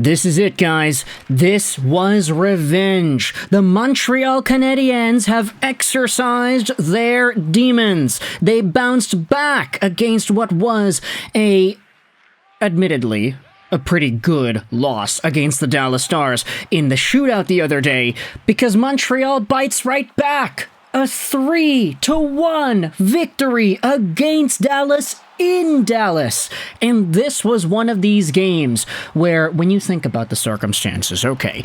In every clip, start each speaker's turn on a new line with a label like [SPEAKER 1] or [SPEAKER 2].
[SPEAKER 1] This is it, guys. This was revenge. The Montreal Canadiens have exercised their demons. They bounced back against what was admittedly, a pretty good loss against the Dallas Stars in the shootout the other day, because Montreal bites right back. A 3-1 victory against Dallas in Dallas. And this was one of these games where, when you think about the circumstances, okay,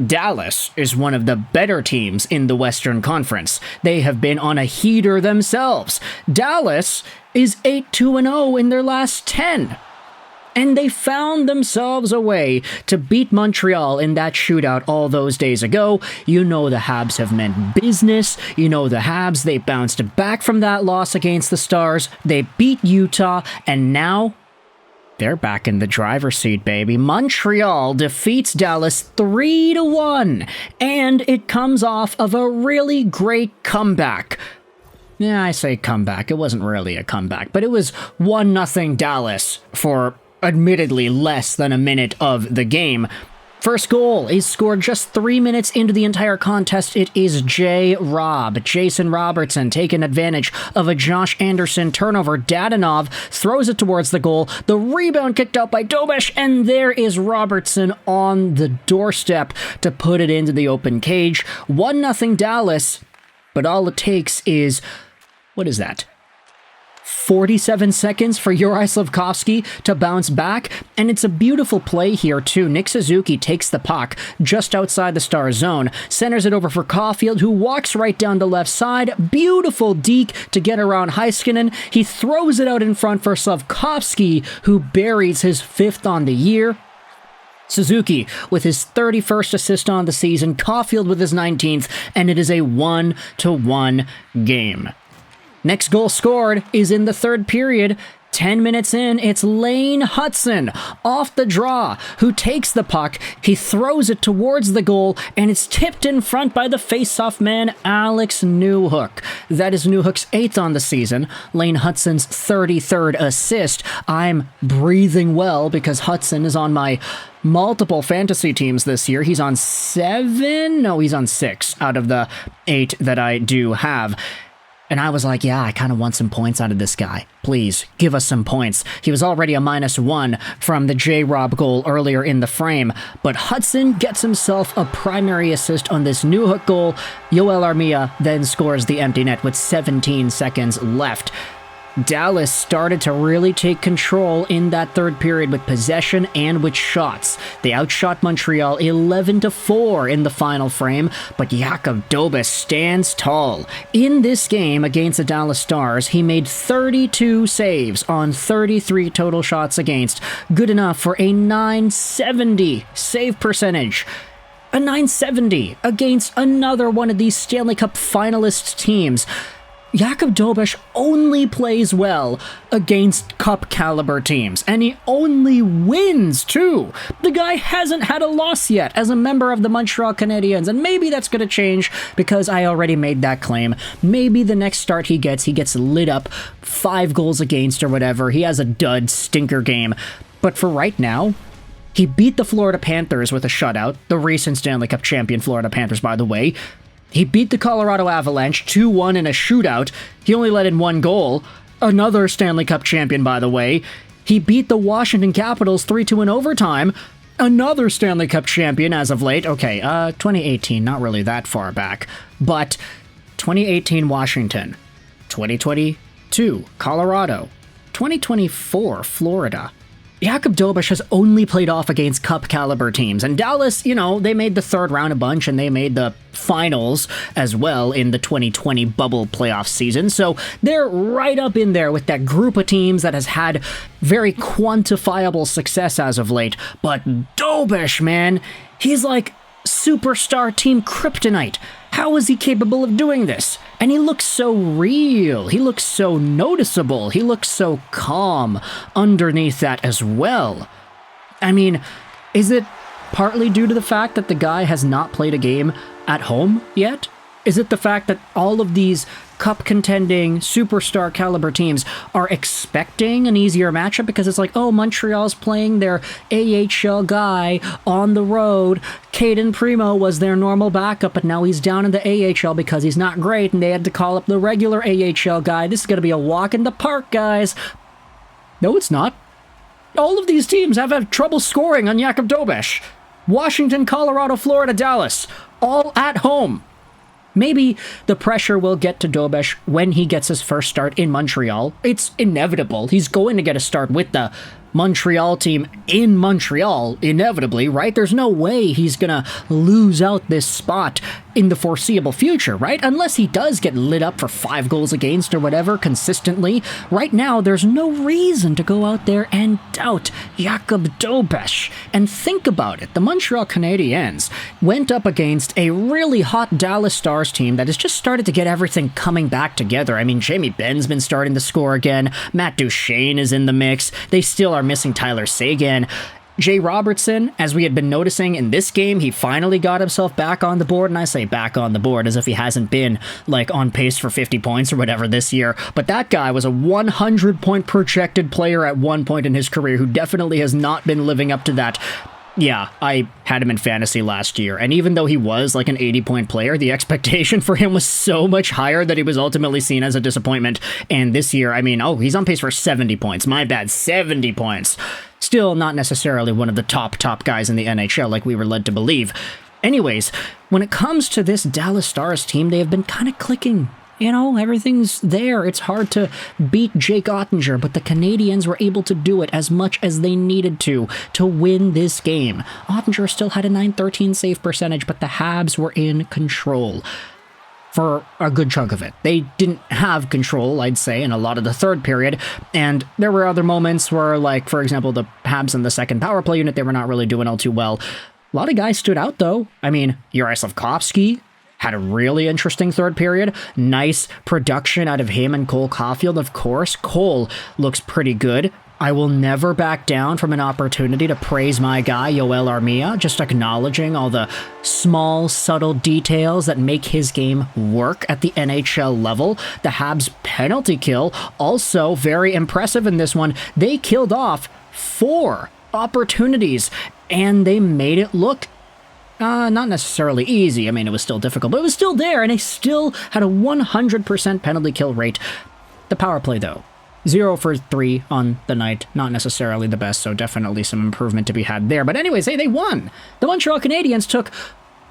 [SPEAKER 1] Dallas is one of the better teams in the Western Conference. They have been on a heater themselves. Dallas is 8-2-0 in their last 10. And they found themselves a way to beat Montreal in that shootout all those days ago. You know the Habs have meant business. You know the Habs, they bounced back from that loss against the Stars. They beat Utah, and now they're back in the driver's seat, baby. Montreal defeats Dallas 3-1, and it comes off of a really great comeback. Yeah, I say comeback. It wasn't really a comeback, but it was 1-0 Dallas for admittedly less than a minute of the game. First goal is scored just 3 minutes into the entire contest. It is Jason Robertson taking advantage of a Josh Anderson turnover. Demidov throws it towards the goal. The rebound kicked out by Dobes, and there is Robertson on the doorstep to put it into the open cage. 1-0 Dallas, but all it takes is, what is that? 47 seconds for Juraj Slafkovsky to bounce back, and it's a beautiful play here too. Nick Suzuki takes the puck just outside the Star zone, centers it over for Caulfield, who walks right down the left side. Beautiful deke to get around Heiskanen. He throws it out in front for Slafkovsky, who buries his 5th on the year. Suzuki with his 31st assist on the season, Caulfield with his 19th, and it is a 1-1 game. Next goal scored is in the third period. 10 minutes in, it's Lane Hutson off the draw who takes the puck. He throws it towards the goal, and it's tipped in front by the face-off man, Alex Newhook. That is Newhook's 8th on the season, Lane Hutson's 33rd assist. I'm breathing well because Hutson is on my multiple fantasy teams this year. He's on 7? No, he's on 6 out of the 8 that I do have. And I was like, yeah, I kind of want some points out of this guy. Please, give us some points. He was already a -1 from the J-Rob goal earlier in the frame, but Hutson gets himself a primary assist on this Newhook goal. Joel Armia then scores the empty net with 17 seconds left. Dallas started to really take control in that third period with possession and with shots. They outshot Montreal 11-4 in the final frame, but Jakub Dobes stands tall. In this game against the Dallas Stars, he made 32 saves on 33 total shots against, good enough for a .970 save percentage. A .970 against another one of these Stanley Cup finalist teams. Jakub Dobes only plays well against cup-caliber teams, and he only wins, too. The guy hasn't had a loss yet as a member of the Montreal Canadiens, and maybe that's going to change because I already made that claim. Maybe the next start he gets lit up, 5 goals against or whatever. He has a dud stinker game. But for right now, he beat the Florida Panthers with a shutout, the recent Stanley Cup champion Florida Panthers, by the way. He beat the Colorado Avalanche 2-1 in a shootout. He only let in 1 goal. Another Stanley Cup champion, by the way. He beat the Washington Capitals 3-2 in overtime. Another Stanley Cup champion as of late. Okay, 2018, not really that far back. But 2018 Washington. 2022 Colorado. 2024 Florida. Jakub Dobes has only played off against cup-caliber teams, and Dallas, they made the third round a bunch, and they made the finals as well in the 2020 bubble playoff season, so they're right up in there with that group of teams that has had very quantifiable success as of late. But Dobes, man, he's like superstar team kryptonite. How is he capable of doing this? And he looks so real. He looks so noticeable. He looks so calm underneath that as well. I mean, is it partly due to the fact that the guy has not played a game at home yet? Is it the fact that all of these cup-contending, superstar caliber teams are expecting an easier matchup because it's like, oh, Montreal's playing their AHL guy on the road. Cayden Primo was their normal backup, but now he's down in the AHL because he's not great, and they had to call up the regular AHL guy. This is going to be a walk in the park, guys. No, it's not. All of these teams have had trouble scoring on Jakub Dobes. Washington, Colorado, Florida, Dallas, all at home. Maybe the pressure will get to Dobes when he gets his first start in Montreal. It's inevitable. He's going to get a start with the Montreal team in Montreal, inevitably, right? There's no way he's gonna lose out this spot in the foreseeable future, right? Unless he does get lit up for 5 goals against or whatever consistently. Right now, there's no reason to go out there and doubt Jakub Dobes. And think about it. The Montreal Canadiens went up against a really hot Dallas Stars team that has just started to get everything coming back together. I mean, Jamie Benn's been starting to score again. Matt Duchene is in the mix. They still are missing Tyler Seguin. Jay Robertson, as we had been noticing in this game, he finally got himself back on the board, and I say back on the board as if he hasn't been, like, on pace for 50 points or whatever this year, but that guy was a 100-point projected player at one point in his career who definitely has not been living up to that. Yeah, I had him in fantasy last year, and even though he was like an 80-point player, the expectation for him was so much higher that he was ultimately seen as a disappointment. And this year, I mean, oh, he's on pace for 70 points. My bad, 70 points. Still not necessarily one of the top guys in the NHL like we were led to believe. Anyways, when it comes to this Dallas Stars team, they have been kind of clicking. You know, everything's there. It's hard to beat Jake Oettinger, but the Canadiens were able to do it as much as they needed to win this game. Oettinger still had a .913 save percentage, but the Habs were in control for a good chunk of it. They didn't have control, I'd say, in a lot of the third period, and there were other moments where, like, for example, the Habs in the second power play unit, they were not really doing all too well. A lot of guys stood out, though. I mean, Juraj Slafkovsky had a really interesting third period. Nice production out of him and Cole Caulfield, of course. Cole looks pretty good. I will never back down from an opportunity to praise my guy, Joel Armia, just acknowledging all the small, subtle details that make his game work at the NHL level. The Habs penalty kill, also very impressive in this one. They killed off 4 opportunities, and they made it look not necessarily easy. I mean, it was still difficult, but it was still there, and they still had a 100% penalty kill rate. The power play, though, 0 for 3 on the night. Not necessarily the best, so definitely some improvement to be had there. But anyways, hey, they won. The Montreal Canadiens took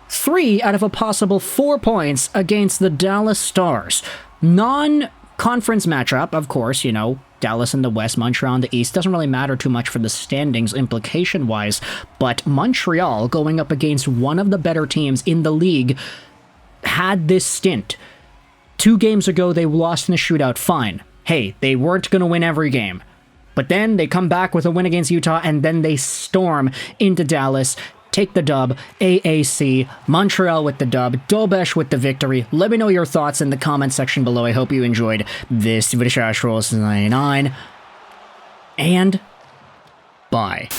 [SPEAKER 1] 3 out of a possible 4 points against the Dallas Stars. Non-conference matchup, of course, you know, Dallas in the West, Montreal in the East. Doesn't really matter too much for the standings implication-wise, but Montreal, going up against one of the better teams in the league, had this stint. 2 games ago, they lost in a shootout. Fine. Hey, they weren't going to win every game. But then they come back with a win against Utah, and then they storm into Dallas, take the dub, AAC, Montreal with the dub, Dobes with the victory. Let me know your thoughts in the comment section below. I hope you enjoyed this video. 99, and bye.